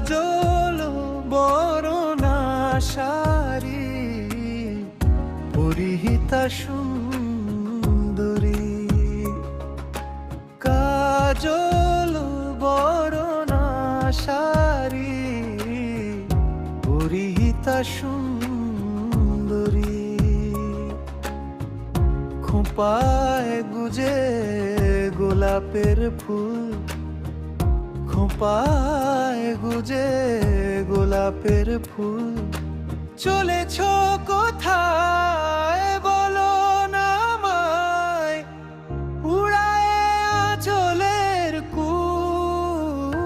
কাজল বরণা শাড়ি পরিহিতা সুন্দরী, কাজল বরণা শাড়ি পরিহিতা সুন্দরী, খোঁপায় গুজে গোলাপের ফুল, খোঁপায় গুজে গোলাপের ফুল। চলেছ কোথায় বলো না আমায়, উড়ায়ে আঁচলের কুল।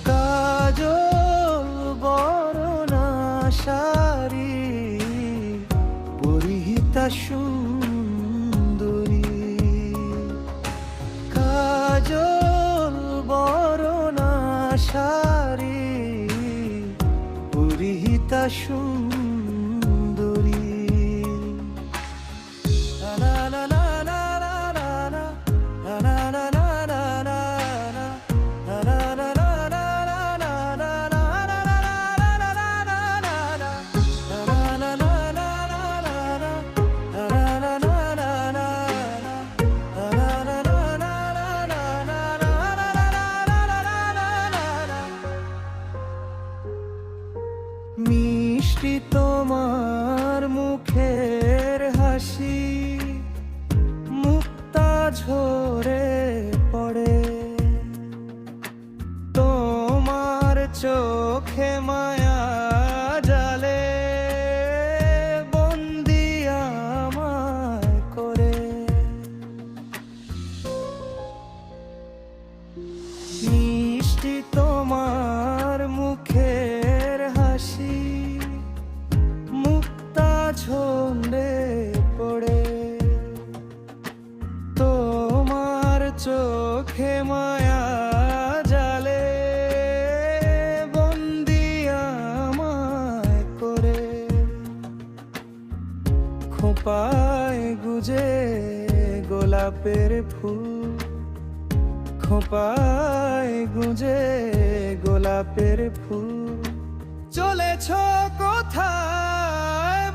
কাজল বরণা শাড়ি পরিহিতা সুন্দরী, কাজল বরণা শাড়ি পরিহিতা সুন্দরী। না না না না না না না না না না না না মিষ্টি তোমার মুখের হাসি, মুক্তা ঝরে পড়ে, তোমার চোখে মায়া জালে বন্দি আমায় করে। মিষ্টি তোমার মুখের হাসি, মুক্তা ঝরে পড়ে, তোমার চোখে মায়া জালে বন্দি আমায় করে। খোঁপায় গুজে গোলাপের ফুল, খোঁপায় গুজে গোলাপের ফুল। চলেছ কোথায়